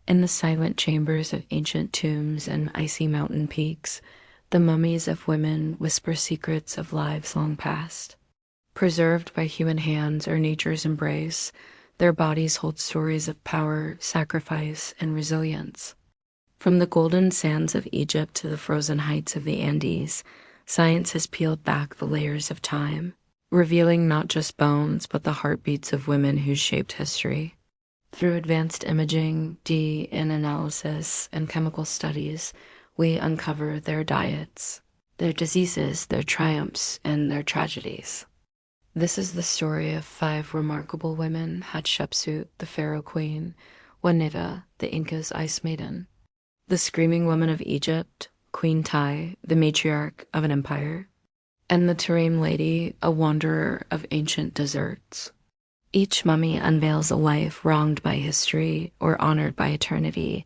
In the silent chambers of ancient tombs and icy mountain peaks, the mummies of women whisper secrets of lives long past. Preserved by human hands or nature's embrace, their bodies hold stories of power, sacrifice, and resilience. From the golden sands of Egypt to the frozen heights of the Andes, science has peeled back the layers of time, revealing not just bones but the heartbeats of women who shaped history. Through advanced imaging, DNA analysis, and chemical studies, we uncover their diets, their diseases, their triumphs, and their tragedies. This is the story of 5 remarkable women: Hatshepsut, the Pharaoh Queen; Juanita, the Inca's Ice Maiden; the Screaming Woman of Egypt, Queen Tai, the matriarch of an empire; and the Terrain Lady, a wanderer of ancient deserts. Each mummy unveils a life wronged by history or honored by eternity,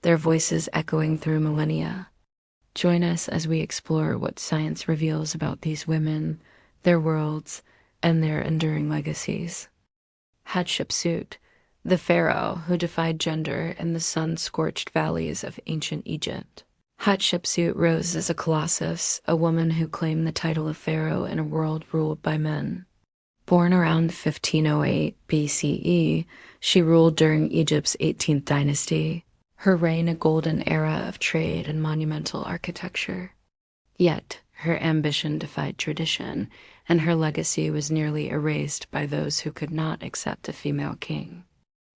their voices echoing through millennia. Join us as we explore what science reveals about these women, their worlds, and their enduring legacies. Hatshepsut, the pharaoh who defied gender in the sun-scorched valleys of ancient Egypt. Hatshepsut rose as a colossus, a woman who claimed the title of pharaoh in a world ruled by men. Born around 1508 BCE, she ruled during Egypt's 18th dynasty, her reign a golden era of trade and monumental architecture. Yet, her ambition defied tradition, and her legacy was nearly erased by those who could not accept a female king.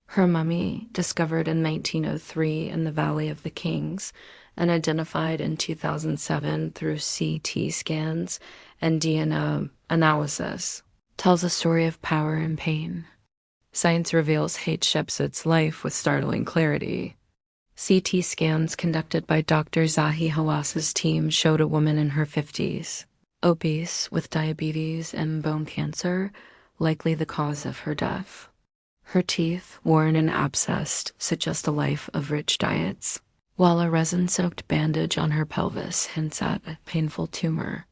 Her mummy, discovered in 1903 in the Valley of the Kings and identified in 2007 through CT scans and DNA analysis, tells a story of power and pain. Science reveals Hatshepsut's life with startling clarity. CT scans conducted by Dr. Zahi Hawas's team showed a woman in her 50s, obese, with diabetes and bone cancer, likely the cause of her death. Her teeth, worn and abscessed, suggest a life of rich diets, while a resin-soaked bandage on her pelvis hints at a painful tumor.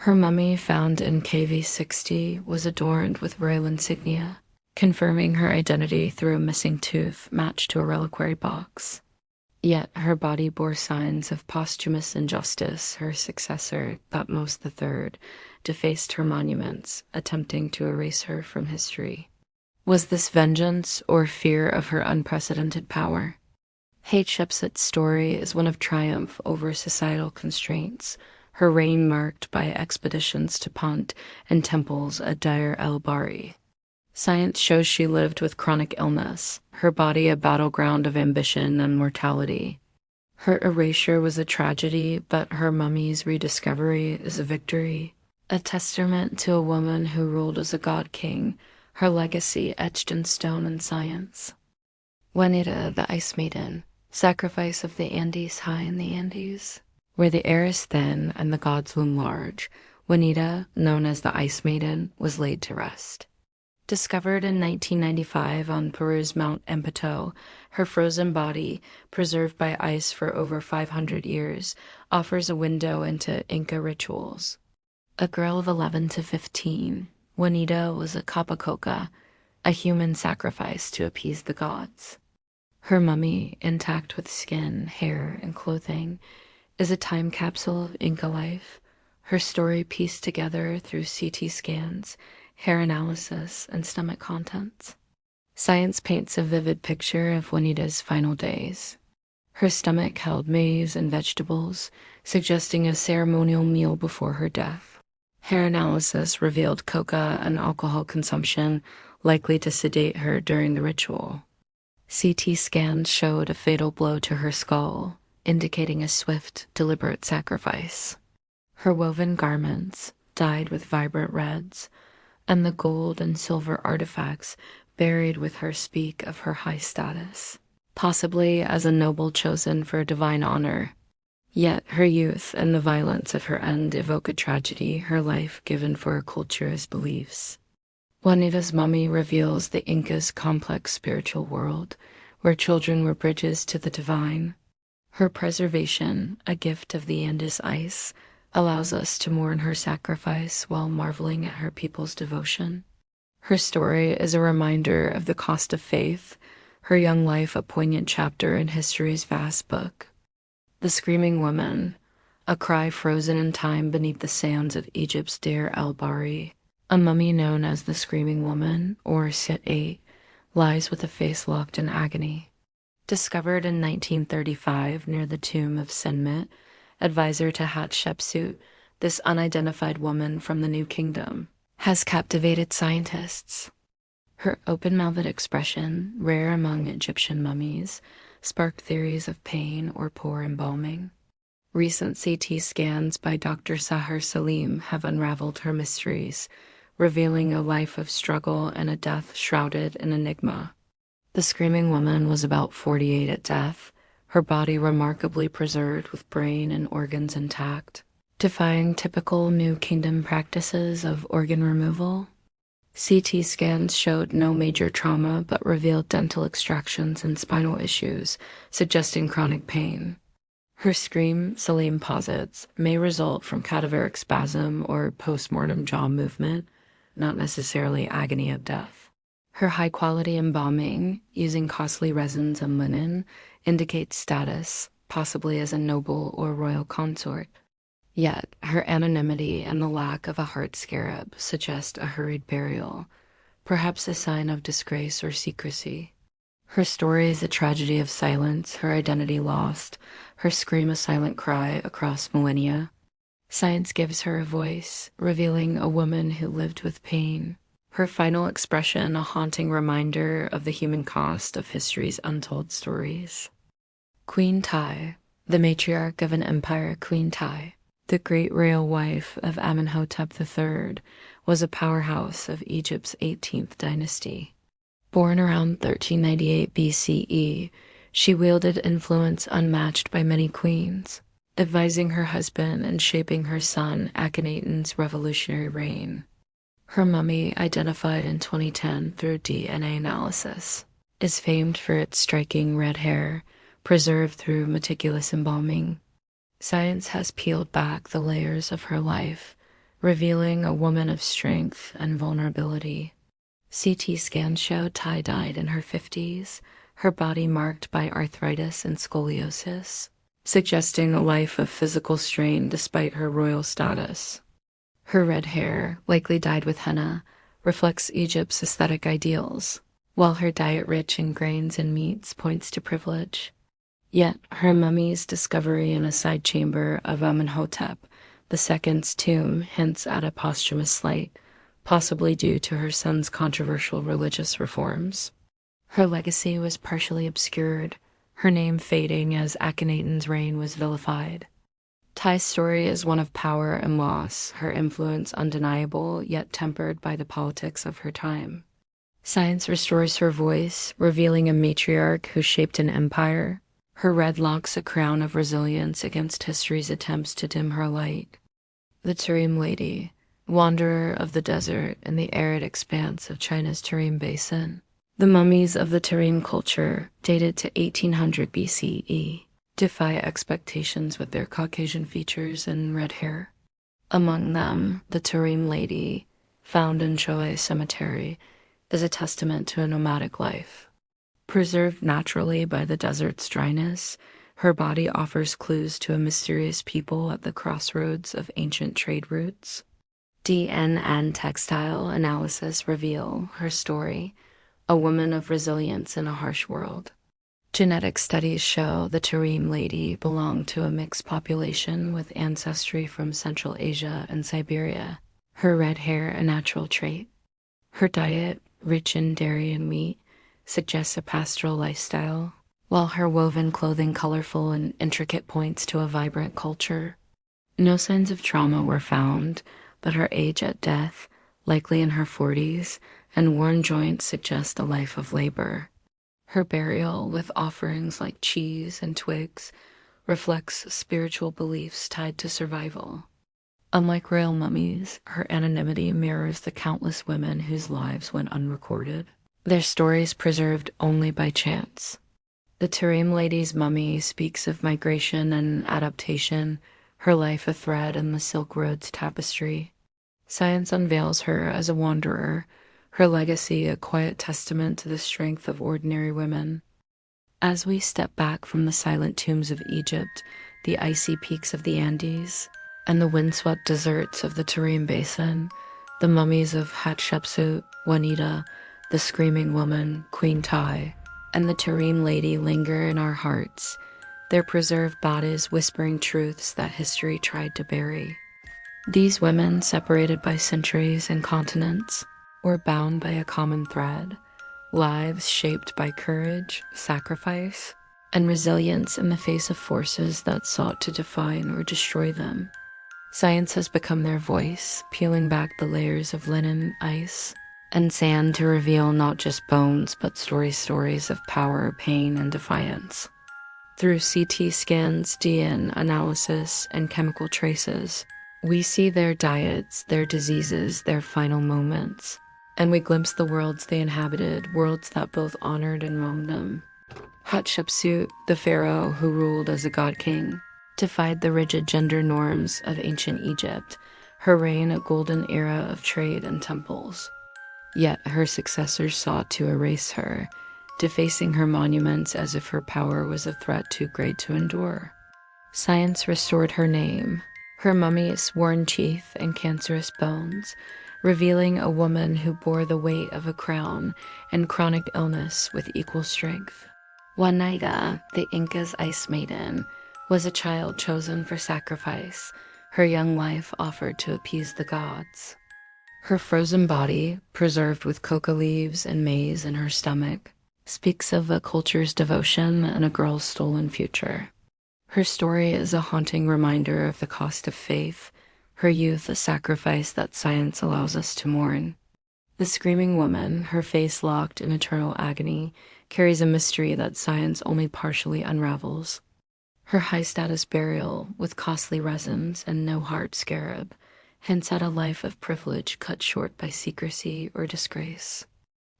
Her mummy, found in KV60, was adorned with royal insignia, confirming her identity through a missing tooth matched to a reliquary box. Yet her body bore signs of posthumous injustice. Her successor, Thutmose III, defaced her monuments, attempting to erase her from history. Was this vengeance or fear of her unprecedented power? Hatshepsut's story is one of triumph over societal constraints, her reign marked by expeditions to Punt and temples at Deir el-Bahri. Science shows she lived with chronic illness, her body a battleground of ambition and mortality. Her erasure was a tragedy, but her mummy's rediscovery is a victory, a testament to a woman who ruled as a god-king, her legacy etched in stone and science. Juanita, the Ice Maiden, sacrifice of the Andes high in the Andes. Where the air is thin and the gods loom large, Juanita, known as the Ice Maiden, was laid to rest. Discovered in 1995 on Peru's Mount Empeto, her frozen body, preserved by ice for over 500 years, offers a window into Inca rituals. A girl of 11 to 15, Juanita was a capacoca, a human sacrifice to appease the gods. Her mummy, intact with skin, hair, and clothing, is a time capsule of Inca life, her story pieced together through CT scans, hair analysis, and stomach contents. Science paints a vivid picture of Juanita's final days. Her stomach held maize and vegetables, suggesting a ceremonial meal before her death. Hair analysis revealed coca and alcohol consumption, likely to sedate her during the ritual. CT scans showed a fatal blow to her skull, indicating a swift, deliberate sacrifice. Her woven garments, dyed with vibrant reds, and the gold and silver artifacts buried with her speak of her high status, possibly as a noble chosen for divine honor. Yet her youth and the violence of her end evoke a tragedy, her life given for her culture's beliefs. Juanita's mummy reveals the Inca's complex spiritual world, where children were bridges to the divine. Her preservation, a gift of the Andes ice, allows us to mourn her sacrifice while marveling at her people's devotion. Her story is a reminder of the cost of faith, her young life a poignant chapter in history's vast book. The Screaming Woman, a cry frozen in time beneath the sands of Egypt's Deir el-Bahari. A mummy known as the Screaming Woman, or Set 8, lies with a face locked in agony. Discovered in 1935 near the tomb of Senmit, advisor to Hatshepsut, this unidentified woman from the New Kingdom has captivated scientists. Her open-mouthed expression, rare among Egyptian mummies, sparked theories of pain or poor embalming. Recent CT scans by Dr. Sahar Salim have unraveled her mysteries, revealing a life of struggle and a death shrouded in enigma. The Screaming Woman was about 48 at death, her body remarkably preserved with brain and organs intact, defying typical New Kingdom practices of organ removal. CT scans showed no major trauma but revealed dental extractions and spinal issues, suggesting chronic pain. Her scream, Salim posits, may result from cadaveric spasm or post-mortem jaw movement, not necessarily agony of death. Her high-quality embalming, using costly resins and linen, indicates status, possibly as a noble or royal consort. Yet, her anonymity and the lack of a heart scarab suggest a hurried burial, perhaps a sign of disgrace or secrecy. Her story is a tragedy of silence, her identity lost, her scream a silent cry across millennia. Science gives her a voice, revealing a woman who lived with pain. Her final expression a haunting reminder of the human cost of history's untold stories. Queen Tai, the matriarch of an empire. Queen Tai, the great royal wife of Amenhotep III, was a powerhouse of Egypt's 18th dynasty. Born around 1398 BCE, she wielded influence unmatched by many queens, advising her husband and shaping her son Akhenaten's revolutionary reign. Her mummy, identified in 2010 through DNA analysis, is famed for its striking red hair, preserved through meticulous embalming. Science has peeled back the layers of her life, revealing a woman of strength and vulnerability. CT scans showed Tai died in her 50s, her body marked by arthritis and scoliosis, suggesting a life of physical strain despite her royal status. Her red hair, likely dyed with henna, reflects Egypt's aesthetic ideals, while her diet rich in grains and meats points to privilege. Yet her mummy's discovery in a side chamber of Amenhotep II's tomb hints at a posthumous slight, possibly due to her son's controversial religious reforms. Her legacy was partially obscured, her name fading as Akhenaten's reign was vilified. Tai's story is one of power and loss, her influence undeniable yet tempered by the politics of her time. Science restores her voice, revealing a matriarch who shaped an empire, her red locks a crown of resilience against history's attempts to dim her light. The Tarim Lady, wanderer of the desert in the arid expanse of China's Tarim Basin. The mummies of the Tarim culture, dated to 1800 BCE, defy expectations with their Caucasian features and red hair. Among them, the Tarim Lady, found in Choe Cemetery, is a testament to a nomadic life. Preserved naturally by the desert's dryness, her body offers clues to a mysterious people at the crossroads of ancient trade routes. DNN textile analysis reveal her story, a woman of resilience in a harsh world. Genetic studies show the Tarim Lady belonged to a mixed population with ancestry from Central Asia and Siberia, her red hair a natural trait. Her diet, rich in dairy and meat, suggests a pastoral lifestyle, while her woven clothing colorful and intricate points to a vibrant culture. No signs of trauma were found, but her age at death, likely in her 40s, and worn joints suggest a life of labor. Her burial, with offerings like cheese and twigs, reflects spiritual beliefs tied to survival. Unlike royal mummies, her anonymity mirrors the countless women whose lives went unrecorded, their stories preserved only by chance. The Tarim Lady's mummy speaks of migration and adaptation, her life a thread in the Silk Road's tapestry. Science unveils her as a wanderer, her legacy a quiet testament to the strength of ordinary women. As we step back from the silent tombs of Egypt, the icy peaks of the Andes, and the windswept deserts of the Tarim Basin, the mummies of Hatshepsut, Juanita, the Screaming Woman, Queen Tai, and the Tarim Lady linger in our hearts, their preserved bodies whispering truths that history tried to bury. These women, separated by centuries and continents, were bound by a common thread, lives shaped by courage, sacrifice, and resilience in the face of forces that sought to define or destroy them. Science has become their voice, peeling back the layers of linen, ice, and sand to reveal not just bones but stories of power, pain, and defiance. Through CT scans, DNA analysis, and chemical traces, we see their diets, their diseases, their final moments, and we glimpse the worlds they inhabited, worlds that both honored and wronged them. Hatshepsut, the pharaoh who ruled as a god-king, defied the rigid gender norms of ancient Egypt, her reign a golden era of trade and temples. Yet her successors sought to erase her, defacing her monuments as if her power was a threat too great to endure. Science restored her name, her mummies worn teeth and cancerous bones, revealing a woman who bore the weight of a crown and chronic illness with equal strength. Juanita, the Inca's ice maiden, was a child chosen for sacrifice, her young life offered to appease the gods. Her frozen body, preserved with coca leaves and maize in her stomach, speaks of a culture's devotion and a girl's stolen future. Her story is a haunting reminder of the cost of faith, her youth a sacrifice that science allows us to mourn. The Screaming Woman, her face locked in eternal agony, carries a mystery that science only partially unravels. Her high-status burial, with costly resins and no heart scarab, hints at a life of privilege cut short by secrecy or disgrace.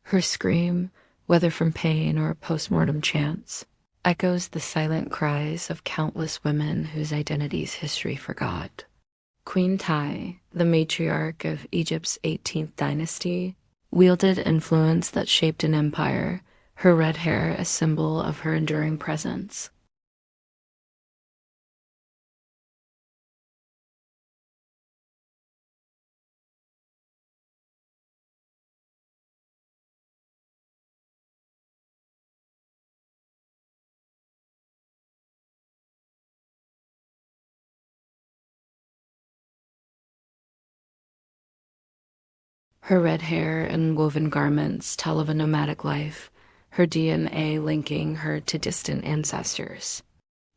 Her scream, whether from pain or post-mortem chants, echoes the silent cries of countless women whose identities history forgot. Queen Tai, the matriarch of Egypt's 18th dynasty, wielded influence that shaped an empire, her red hair a symbol of her enduring presence. Her red hair and woven garments tell of a nomadic life, her DNA linking her to distant ancestors.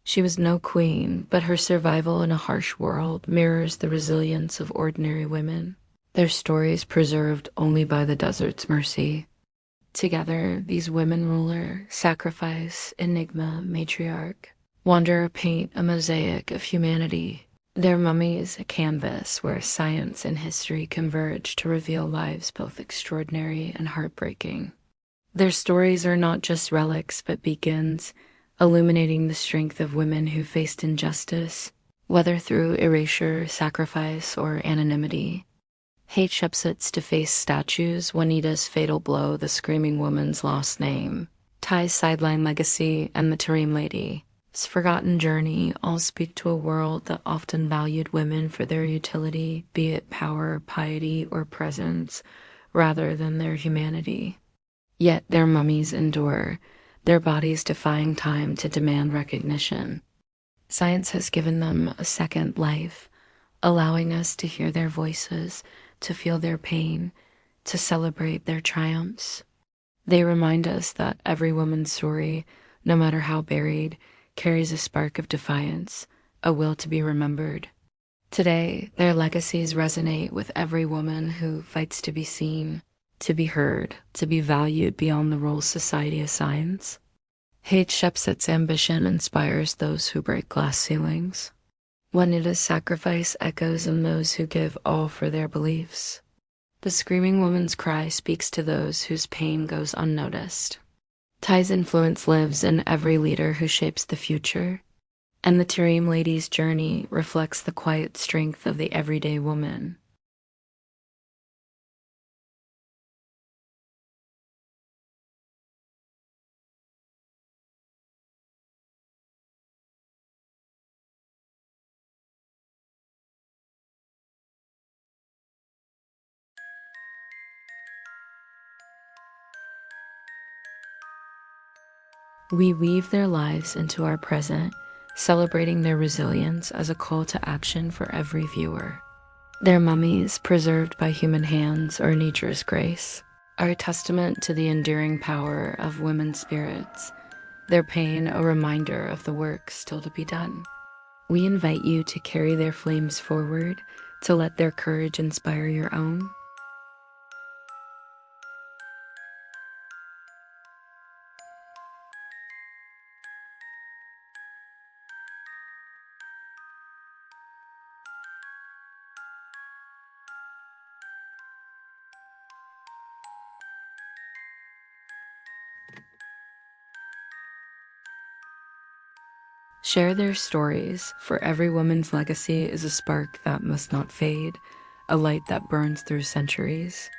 She was no queen, but her survival in a harsh world mirrors the resilience of ordinary women, their stories preserved only by the desert's mercy. Together, these women ruler, sacrifice, enigma, matriarch, wanderer paint a mosaic of humanity. Their mummies a canvas where science and history converge to reveal lives both extraordinary and heartbreaking. Their stories are not just relics but beacons, illuminating the strength of women who faced injustice, whether through erasure, sacrifice, or anonymity. Hatshepsut's defaced statues, Juanita's fatal blow, the Screaming Woman's lost name, Tai's sideline legacy, and the Tarim Lady's forgotten journey all speak to a world that often valued women for their utility, be it power, piety, or presence, rather than their humanity. Yet their mummies endure, their bodies defying time to demand recognition. Science has given them a second life, allowing us to hear their voices, to feel their pain, to celebrate their triumphs. They remind us that every woman's story, no matter how buried, carries a spark of defiance, a will to be remembered. Today, their legacies resonate with every woman who fights to be seen, to be heard, to be valued beyond the roles society assigns. Hatshepsut's ambition inspires those who break glass ceilings. Juanita's sacrifice echoes in those who give all for their beliefs. The Screaming Woman's cry speaks to those whose pain goes unnoticed. Tai's influence lives in every leader who shapes the future, and the Tarim Lady's journey reflects the quiet strength of the everyday woman. We weave their lives into our present, celebrating their resilience as a call to action for every viewer. Their mummies, preserved by human hands or nature's grace, are a testament to the enduring power of women's spirits, their pain a reminder of the work still to be done. We invite you to carry their flames forward, to let their courage inspire your own. Share their stories, for every woman's legacy is a spark that must not fade, a light that burns through centuries.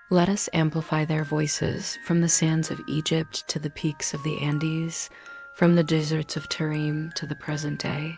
Let us amplify their voices, from the sands of Egypt to the peaks of the Andes, from the deserts of Tarim to the present day.